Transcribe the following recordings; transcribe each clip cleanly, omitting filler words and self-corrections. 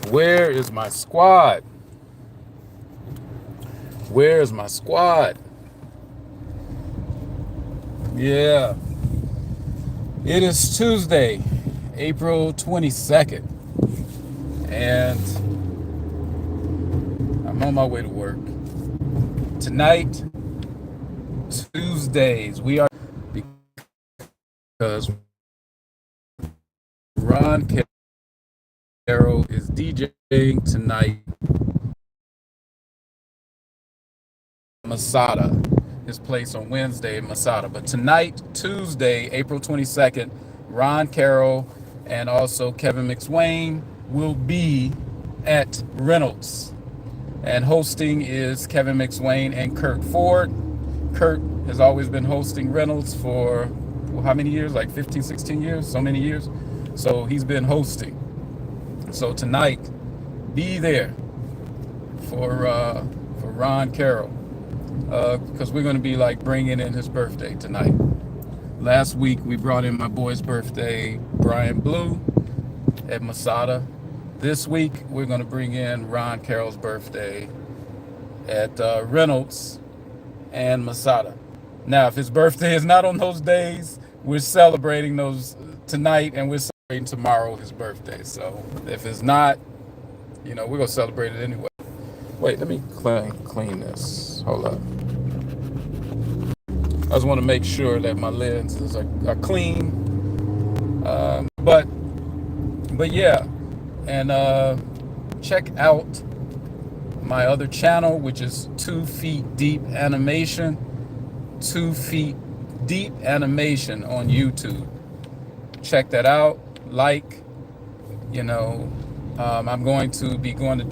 Where is my squad? Where is my squad? Yeah. It is Tuesday, April 22nd. And I'm on my way to work. Tonight, Tuesdays, we are because Ron Carroll is DJing tonight. Masada, his place on Wednesday, Masada. But tonight, Tuesday, April 22nd, Ron Carroll and also Kevin McSwain will be at Reynolds. And hosting is Kevin McSwain and Kurt Ford. Kurt has always been hosting Reynolds for how many years? Like 15, 16 years? So many years. So he's been hosting. So tonight, be there for Ron Carroll. Because we're going to be like bringing in his birthday tonight. Last week we brought in my boy's birthday, Brian Blue, at Masada. This week we're going to bring in Ron Carroll's birthday at Reynolds and Masada. Now, if his birthday is not on those days, we're celebrating those tonight, and we're celebrating tomorrow his birthday. So if it's not, we're going to celebrate it anyway. Wait, let me clean this. Hold up. I just want to make sure that my lenses are clean. But yeah, and check out my other channel, which is 2 Feet Deep Animation. 2 Feet Deep Animation on YouTube. Check that out. I'm going to be going to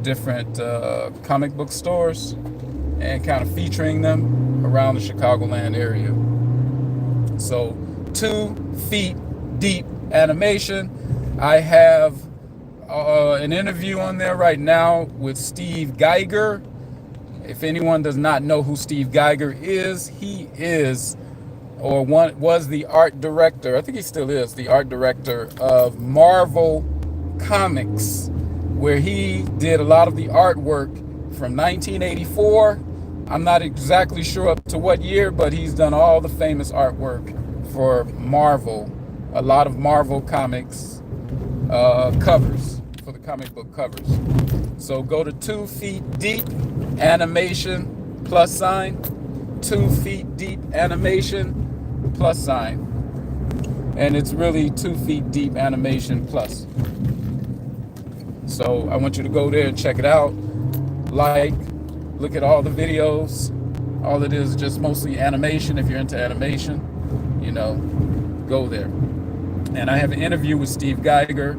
different comic book stores and kind of featuring them around the Chicagoland area. So 2 Feet Deep Animation. I have an interview on there right now with Steve Geiger. If anyone does not know who Steve Geiger is, he is was the art director, I think he still is the art director of Marvel Comics, where he did a lot of the artwork from 1984. I'm not exactly sure up to what year, but he's done all the famous artwork for Marvel, a lot of Marvel Comics covers, for the comic book covers. So go to 2 Feet Deep Animation +, 2 Feet Deep Animation +, and it's really 2 Feet Deep Animation plus. So I want you to go there and check it out. Look at all the videos. All it is just mostly animation. If you're into animation, go there. And I have an interview with Steve Geiger.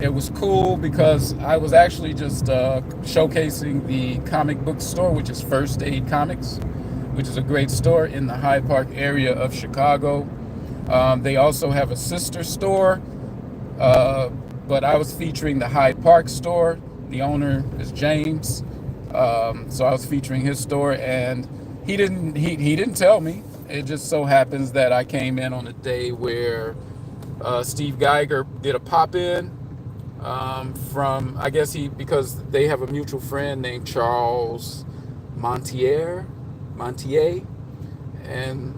It was cool because I was actually just showcasing the comic book store, which is First Aid Comics, which is a great store in the Hyde Park area of Chicago. They also have a sister store, but I was featuring the Hyde Park store. The owner is James, so I was featuring his store, and he didn't tell me. It just so happens that I came in on a day where Steve Geiger did a pop-in from, I guess because they have a mutual friend named Charles Montier, and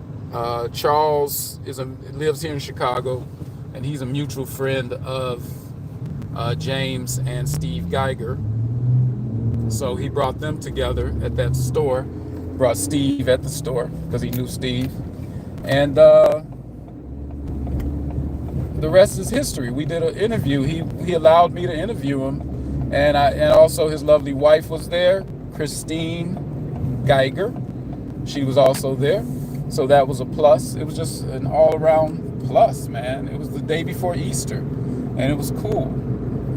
Charles lives here in Chicago, and he's a mutual friend of James and Steve Geiger. So he brought them together at that store, brought Steve at the store because he knew Steve, and the rest is history. We did an interview. He allowed me to interview him, and also his lovely wife was there, Christine Geiger. She was also there, so that was a plus. It was just an all-around plus, man. It was the day before Easter, and it was cool.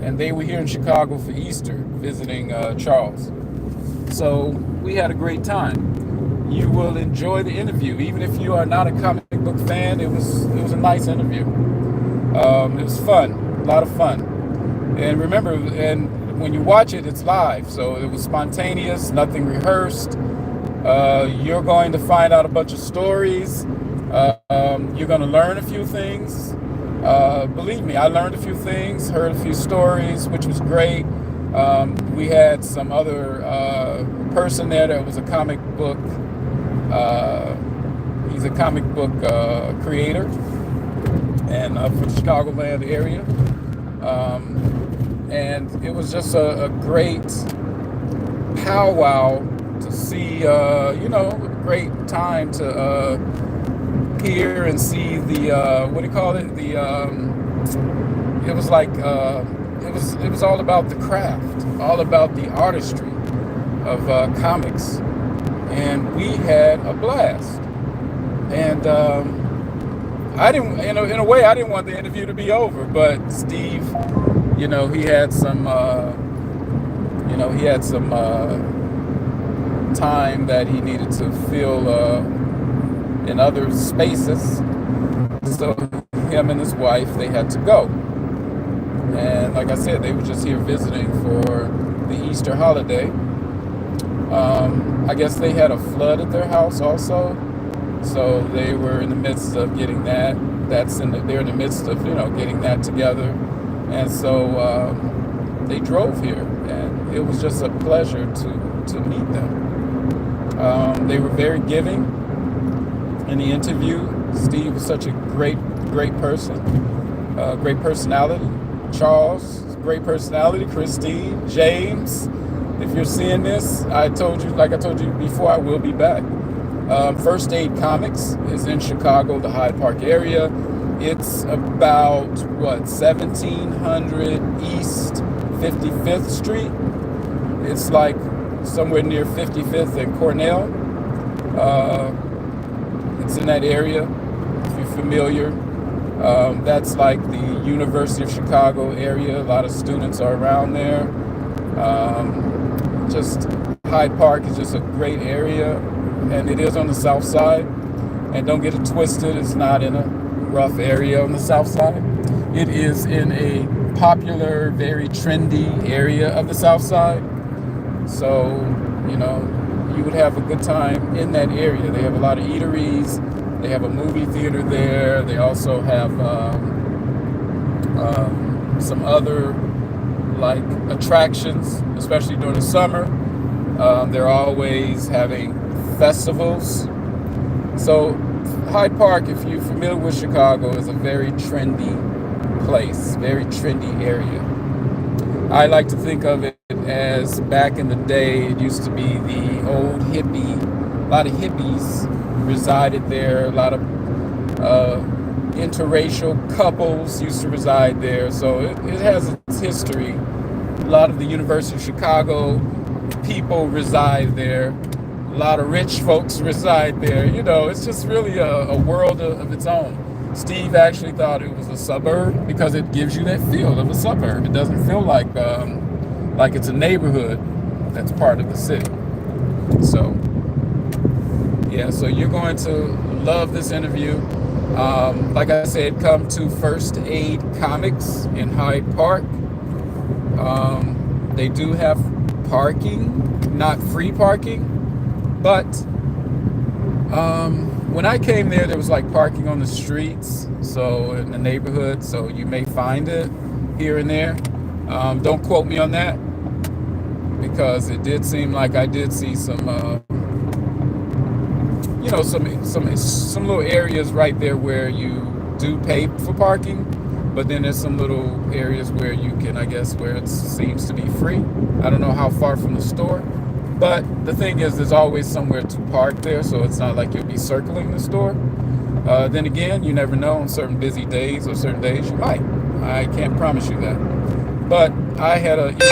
And they were here in Chicago for Easter, visiting Charles. So we had a great time. You will enjoy the interview, even if you are not a comic book fan. It was a nice interview. It was fun, a lot of fun. And remember, when you watch it, it's live, so it was spontaneous, nothing rehearsed. You're going to find out a bunch of stories. You're going to learn a few things. believe me, I learned a few things, heard a few stories, which was great. We had some other person there that was a comic book. He's a comic book creator, and from the Chicagoland area. And it was just a great powwow to see, a great time to hear and see the, what do you call it? It was like, it was all about the craft, all about the artistry of comics. And we had a blast. And I didn't, in a way, I didn't want the interview to be over, but Steve, he had some, time that he needed to fill in other spaces. So him and his wife, they had to go. And like I said, they were just here visiting for the Easter holiday. I guess they had a flood at their house also. So they were in the midst of getting that. They're in the midst of, getting that together. And so they drove here, and it was just a pleasure to meet them. They were very giving in the interview. Steve was such a great person, great personality. Charles, great personality. Christine, James, if you're seeing this, like I told you before, I will be back. First Aid Comics is in Chicago, the Hyde Park area. It's about, 1700 East 55th Street. It's like somewhere near 55th and Cornell. It's in that area, if you're familiar. That's like the University of Chicago area. A lot of students are around there. Just Hyde Park is just a great area, and it is on the south side. And don't get it twisted, it's not in a rough area on the south side. It is in a popular, very trendy area of the south side. So, you would have a good time in that area. They have a lot of eateries. They have a movie theater there. They also have some other like attractions, especially during the summer. They're always having festivals. So Hyde Park, if you're familiar with Chicago, is a very trendy place, very trendy area. I like to think of it as back in the day, it used to be the old hippie, a lot of hippies resided there, a lot of interracial couples used to reside there. So it has its history. A lot of the University of Chicago people reside there. A lot of rich folks reside there. It's just really a world of its own. Steve actually thought it was a suburb because it gives you that feel of a suburb. It doesn't feel like it's a neighborhood that's part of the city. So, yeah, so you're going to love this interview. Like I said, come to First Aid Comics in Hyde Park. They do have parking, not free parking, but when I came there was like parking on the streets, so in the neighborhood, so you may find it here and there. Don't quote me on that, because it did seem like I did see some some little areas right there where you do pay for parking, but then there's some little areas where you can, I guess, where it seems to be free. I don't know how far from the store, but the thing is, there's always somewhere to park there, so it's not like you'll be circling the store. Then again, you never know. On certain busy days or certain days, you might. I can't promise you that. But I had a easy time.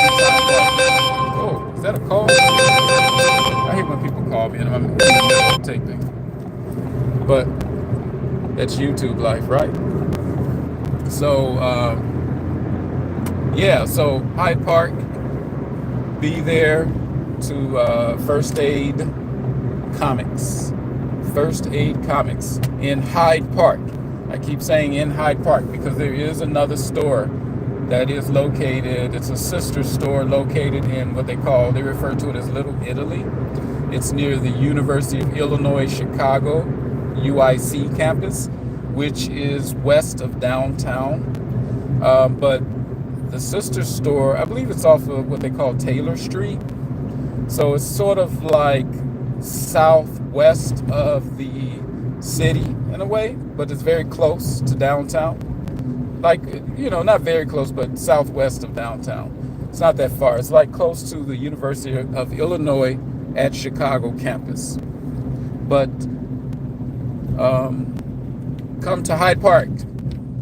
Oh, is that a call? I hate when people call me and I'm in the middle of taping. But that's YouTube life, right? So, so Hyde Park, be there to First Aid Comics. First Aid Comics in Hyde Park. I keep saying in Hyde Park because there is another store that is located, it's a sister store located in what they refer to it as Little Italy. It's near the University of Illinois Chicago, UIC campus. which is west of downtown. But the sister store, I believe it's off of what they call Taylor Street. So it's sort of like southwest of the city in a way, but it's very close to downtown. Like, not very close, but southwest of downtown. It's not that far. It's like close to the University of Illinois at Chicago campus. But come to Hyde Park.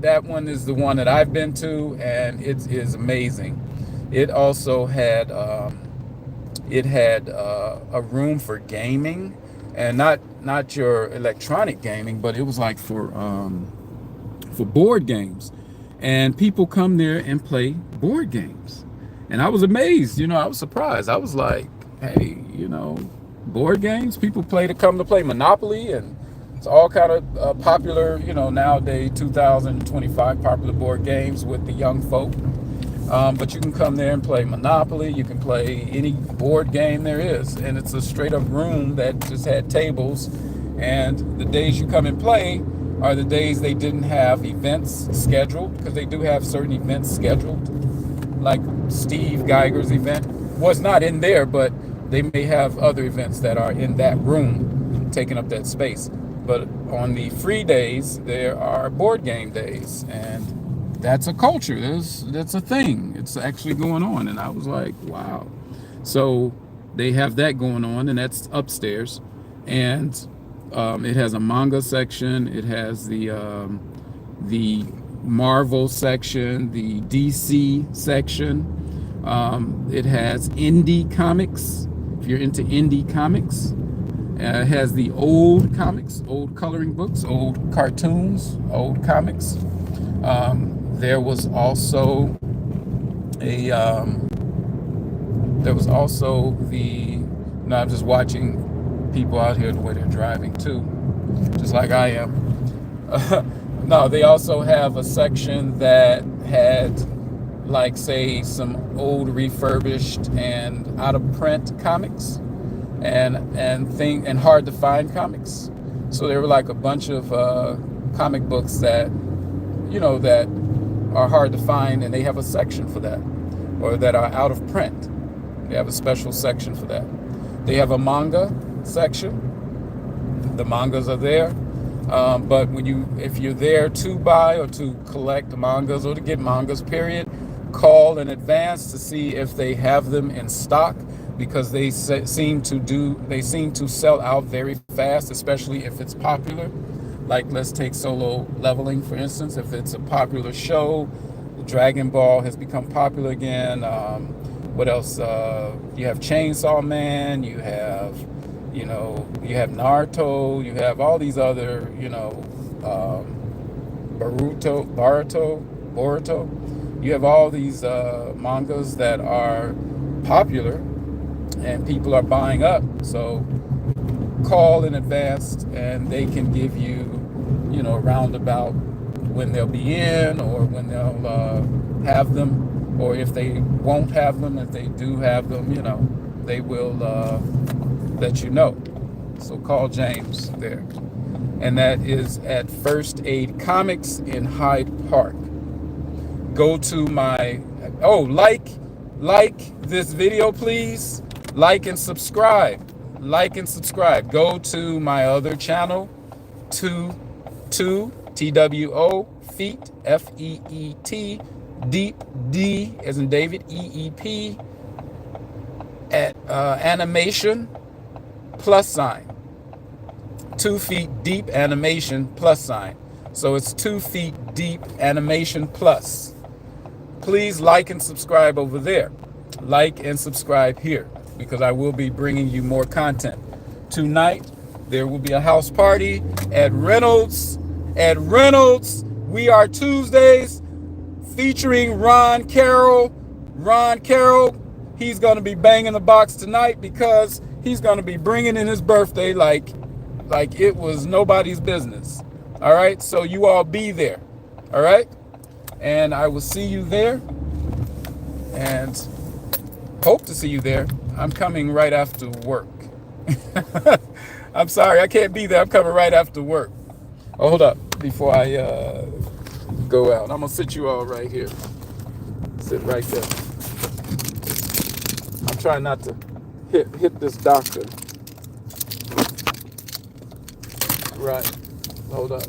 That one is the one that I've been to, and it is amazing. It also had a room for gaming, and not your electronic gaming, but it was like for board games, and people come there and play board games. And I was amazed, I was surprised. I was like, hey, board games, people come to play Monopoly, and it's all kind of popular, nowadays, 2025 popular board games with the young folk. But you can come there and play Monopoly. You can play any board game there is. And it's a straight up room that just had tables. And the days you come and play are the days they didn't have events scheduled, because they do have certain events scheduled. Like Steve Geiger's event was not in there, but they may have other events that are in that room taking up that space. But on the free days, there are board game days, and that's a culture. That's a thing. It's actually going on, and I was like, wow. So they have that going on, and that's upstairs, and it has a manga section. It has the Marvel section, the DC section. It has indie comics, if you're into indie comics. It has the old comics, old coloring books, old cartoons, old comics. There was also I'm just watching people out here the way they're driving too, just like I am. No, they also have a section that had, like, say, some old refurbished and out of print comics and hard to find comics. So there were like a bunch of comic books that that are hard to find, and they have a section for that, or that are out of print. They have a special section for that. They have a manga section. The mangas are there. But if you're there to buy or to collect mangas or to get mangas, period, call in advance to see if they have them in stock, because they seem to sell out very fast, especially if it's popular. Like, let's take Solo Leveling, for instance. If it's a popular show, Dragon Ball has become popular again. What else? You have Chainsaw Man, you have Naruto, you have all these other, Boruto. You have all these mangas that are popular and people are buying up. So call in advance and they can give you, roundabout when they'll be in, or when they'll have them, or if they won't have them. If they do have them, they will let you know. So call James there. And that is at First Aid Comics in Hyde Park. Go to my, like this video, please. Like and subscribe. Go to my other channel, TWO, Feet, F-E-E-T, Deep, D as in David, E-E-P, at animation, +. 2 Feet Deep Animation, +. So it's 2 Feet Deep Animation Plus. Please like and subscribe over there. Like and subscribe here, because I will be bringing you more content. Tonight, there will be a house party at Reynolds. We Are Tuesdays, featuring Ron Carroll. He's going to be banging the box tonight, because he's going to be bringing in his birthday like it was nobody's business. All right, so you all be there. All right, and I will see you there, and hope to see you there. I'm coming right after work. I'm sorry, I can't be there. I'm coming right after work. Oh, hold up. Before I go out, I'm gonna sit you all right here. Sit right there. I'm trying not to hit this doctor. Right. Hold up.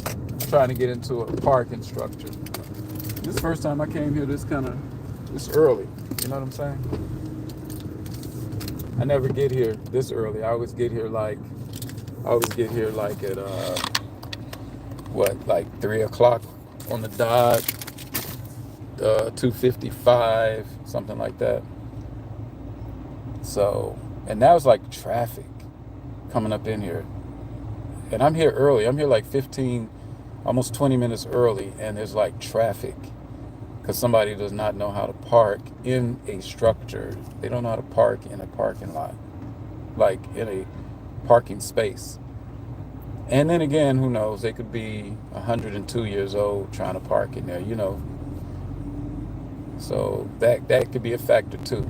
I'm trying to get into a parking structure. This is the first time I came here this early. You know what I'm saying? I never get here this early. I always get here like at like 3 o'clock on the dot, 2:55, something like that. So, and that was like traffic coming up in here. And I'm here early. I'm here like 15, almost 20 minutes early, and there's like traffic because somebody does not know how to park in a structure. They don't know how to park in a parking lot, like in a parking space. And then again, who knows? They could be 102 years old trying to park in there, you know. So that could be a factor too.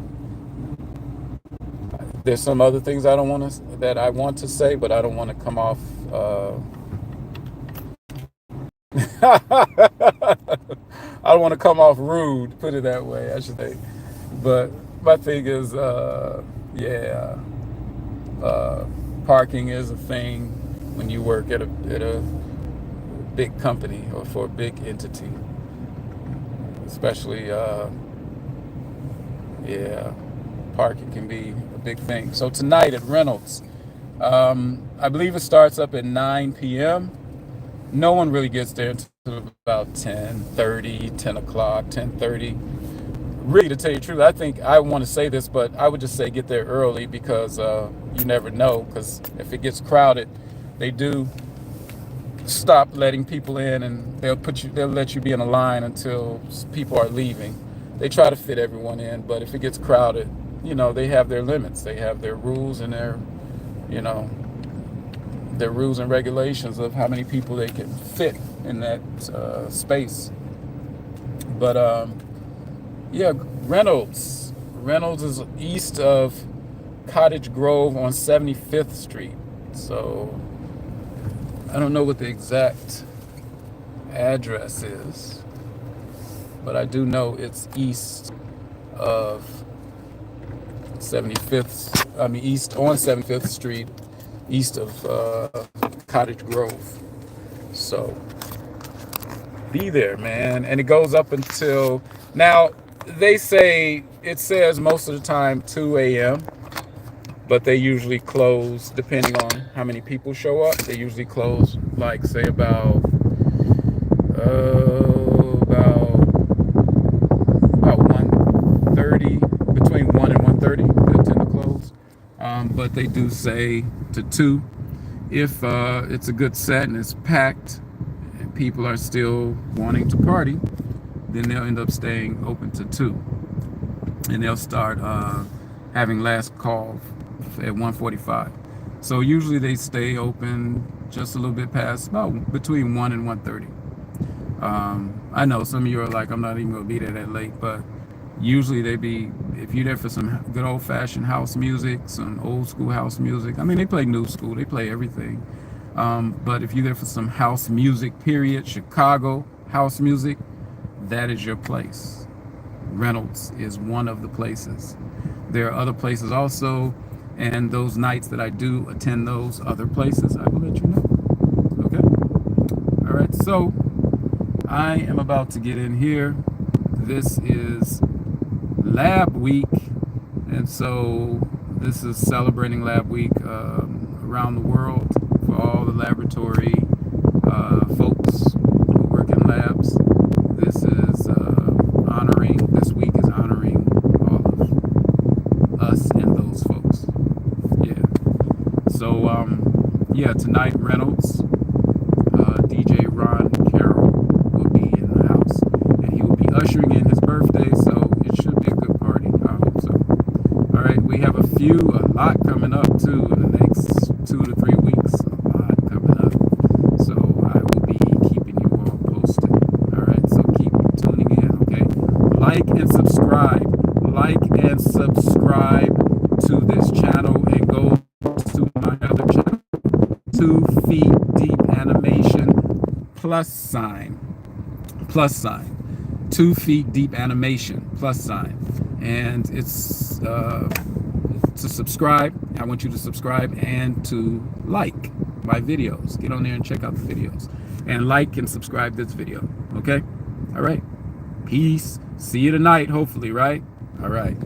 There's some other things I want to say, but I don't want to come off. I don't want to come off rude. Put it that way, I should say. But my thing is, parking is a thing when you work at a big company or for a big entity, especially. Parking can be a big thing. So tonight at Reynolds, I believe it starts up at 9 p.m. No one really gets there until about 10:30, 10 o'clock, 10:30. Really, to tell you the truth, I think I want to say this, but I would just say get there early because you never know. Because if it gets crowded, they do stop letting people in, and they'll let you be in a line until people are leaving. They try to fit everyone in, but if it gets crowded, you know, they have their limits. They have their rules and their rules and regulations of how many people they can fit in that space. But Reynolds is east of Cottage Grove on 75th Street. So I don't know what the exact address is, but I do know it's east of 75th. I mean, east on 75th Street, east of Cottage Grove. So be there, man. And it goes up until now. It says most of the time 2 a.m., but they usually close depending on how many people show up. They usually close like say about 1:30, between 1 and 1:30. They'll tend to close, but they do say to 2 if it's a good set and it's packed and people are still wanting to party. Then they'll end up staying open to 2, and they'll start having last call at 1:45. So usually they stay open just a little bit past, about between 1 and 1:30. I know some of you are like, I'm not even gonna be there that late, but usually if you're there for some good old-fashioned house music, some old school house music. I mean, they play new school, they play everything. But if you're there for some house music, period, Chicago house music, that is your place. Reynolds is one of the places. There are other places also, and those nights that I do attend those other places, I will let you know. Okay? All right, so I am about to get in here. This is Lab Week, and so this is celebrating Lab Week around the world for all the laboratory folks who work in labs. This week is honoring all of us and those folks. Yeah. So, tonight Reynolds, DJ Ron Carroll will be in the house, and he will be ushering in his birthday, so it should be a good party. I hope so. All right, we have a lot coming up too in the next 2 to 3 weeks. A lot coming up. So I will be keeping you all posted. All right, so keep tuning in, okay? Like and subscribe to this channel, and go to my other channel, 2 Feet Deep animation plus sign 2 feet deep animation plus sign, and it's to subscribe. I want you to subscribe and to like my videos. Get on there and check out the videos and like and subscribe this video. Okay, all right, peace. See you tonight, hopefully, right? All right.